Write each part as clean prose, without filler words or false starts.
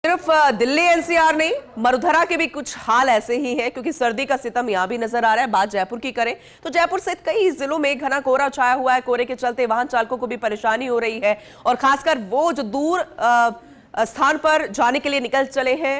सिर्फ दिल्ली एनसीआर नहीं, मरुधरा के भी कुछ हाल ऐसे ही है क्योंकि सर्दी का सितम यहां भी नजर आ रहा है। बात जयपुर की करें तो जयपुर सहित कई जिलों में घना कोहरा छाया हुआ है। कोहरे के चलते वाहन चालकों को भी परेशानी हो रही है और खासकर वो जो दूर स्थान पर जाने के लिए निकल चले हैं।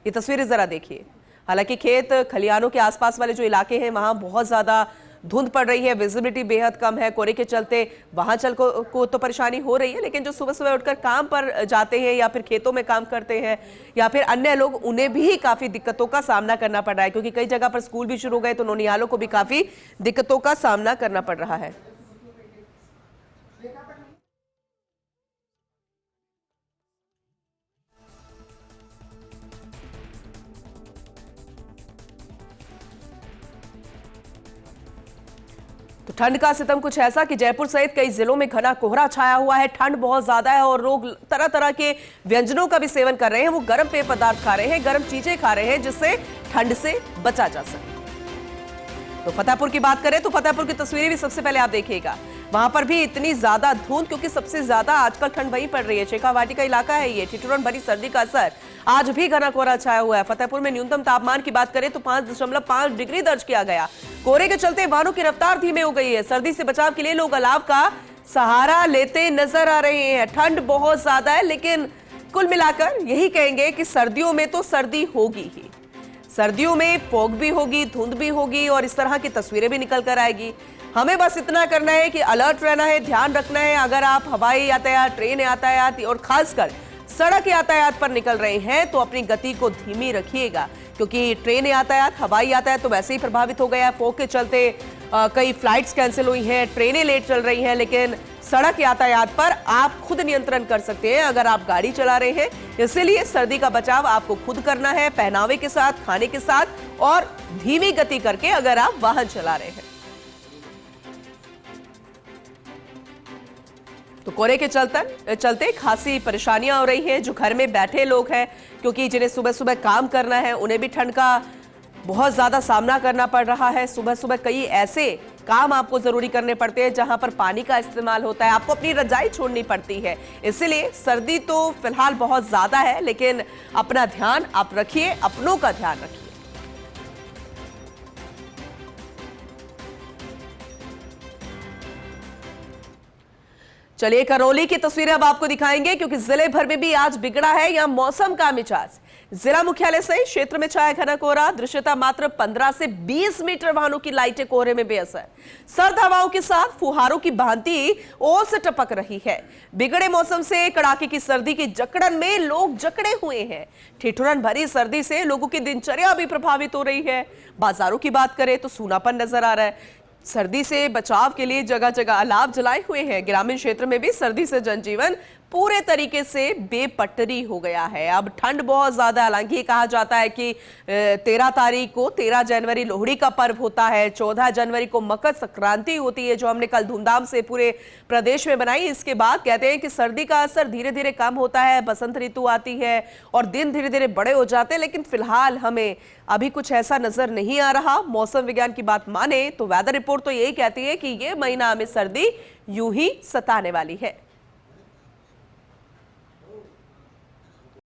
ये तस्वीरें जरा देखिए। हालांकि खेत खलिहानों के आसपास वाले जो इलाके हैं वहां बहुत ज्यादा धुंध पड़ रही है, विजिबिलिटी बेहद कम है। कोहरे के चलते वाहन चालकों को तो परेशानी हो रही है, लेकिन जो सुबह सुबह उठकर काम पर जाते हैं या फिर खेतों में काम करते हैं या फिर अन्य लोग, उन्हें भी काफी दिक्कतों का सामना करना पड़ रहा है क्योंकि कई जगह पर स्कूल भी शुरू हो गए तो नौनिहालों को भी काफी दिक्कतों का सामना करना पड़ रहा है। तो ठंड का सितम कुछ ऐसा कि जयपुर सहित कई जिलों में घना कोहरा छाया हुआ है। ठंड बहुत ज्यादा है और लोग तरह तरह के व्यंजनों का भी सेवन कर रहे हैं। वो गर्म पेय पदार्थ खा रहे हैं, गर्म चीजें खा रहे हैं जिससे ठंड से बचा जा सके। तो फतेहपुर की बात करें तो फतेहपुर की तस्वीरें भी सबसे पहले आप देखिएगा। वहां पर भी इतनी ज्यादा धुंध क्योंकि सबसे ज्यादा आजकल ठंड वहीं पड़ रही है। शेखावाटी का इलाका है ये। ठिठुरन भरी सर्दी का असर आज भी घना कोहरा छाया हुआ है। फतेहपुर में न्यूनतम तापमान की बात करें तो 5.5 डिग्री दर्ज किया गया। कोहरे के चलते वाहनों की रफ्तार धीमी हो गई है। सर्दी से बचाव के लिए लोग अलाव का सहारा लेते नजर आ रहे हैं। ठंड बहुत ज्यादा है, लेकिन कुल मिलाकर यही कहेंगे कि सर्दियों में तो सर्दी होगी ही। सर्दियों में फॉग भी होगी, धुंध भी होगी और इस तरह की तस्वीरें भी निकल कर आएगी। हमें बस इतना करना है कि अलर्ट रहना है, ध्यान रखना है। अगर आप हवाई यातायात, ट्रेन यातायात और खासकर सड़क यातायात पर निकल रहे हैं तो अपनी गति को धीमी रखिएगा क्योंकि ट्रेन यातायात, हवाई यातायात तो वैसे ही प्रभावित हो गया है। फॉग के चलते कई फ्लाइट्स कैंसिल हुई हैं, ट्रेनें लेट चल रही हैं, लेकिन सड़क यातायात पर आप खुद नियंत्रण कर सकते हैं अगर आप गाड़ी चला रहे हैं। इसीलिए सर्दी का बचाव आपको खुद करना है, पहनावे के साथ, खाने के साथ और धीमी गति करके अगर आप वाहन चला रहे हैं। तो कोहरे के चलते खासी परेशानियां हो रही हैं जो घर में बैठे लोग हैं क्योंकि जिन्हें सुबह सुबह काम करना है उन्हें भी ठंड का बहुत ज्यादा सामना करना पड़ रहा है। सुबह सुबह कई ऐसे काम आपको जरूरी करने पड़ते हैं जहां पर पानी का इस्तेमाल होता है, आपको अपनी रजाई छोड़नी पड़ती है। इसलिए सर्दी तो फिलहाल बहुत ज्यादा है, लेकिन अपना ध्यान आप रखिए, अपनों का ध्यान रखिए। चलिए करौली की तस्वीरें अब आपको दिखाएंगे क्योंकि जिले भर में भी आज बिगड़ा है यहां मौसम का मिजाज। जिला मुख्यालय से क्षेत्र में छाया घना कोहरा, दृश्यता मात्र 15 से 20 मीटर। वाहनों की लाइटें कोहरे में बेअसर। सर्द हवाओं के साथ फुहारों की भांति ओस टपक रही है। बिगड़े मौसम से कड़ाके की सर्दी की जकड़न में लोग जकड़े हुए हैं। ठिठुरन भरी सर्दी से लोगों की दिनचर्या भी प्रभावित हो रही है। बाजारों की बात करें तो सूनापन नजर आ रहा है। सर्दी से बचाव के लिए जगह जगह अलाव जलाए हुए हैं। ग्रामीण क्षेत्र में भी सर्दी से जनजीवन पूरे तरीके से बेपटरी हो गया है। अब ठंड बहुत ज्यादा, हालांकि कहा जाता है कि 13 तारीख को 13 जनवरी लोहड़ी का पर्व होता है, 14 जनवरी को मकर संक्रांति होती है जो हमने कल धूमधाम से पूरे प्रदेश में बनाई। इसके बाद कहते हैं कि सर्दी का असर धीरे धीरे कम होता है, बसंत ऋतु आती है और दिन धीरे धीरे बड़े हो जाते हैं, लेकिन फिलहाल हमें अभी कुछ ऐसा नजर नहीं आ रहा। मौसम विज्ञान की बात माने तो वेदर रिपोर्ट तो यही कहती है कि यह महीना हमें सर्दी यूं ही सताने वाली है।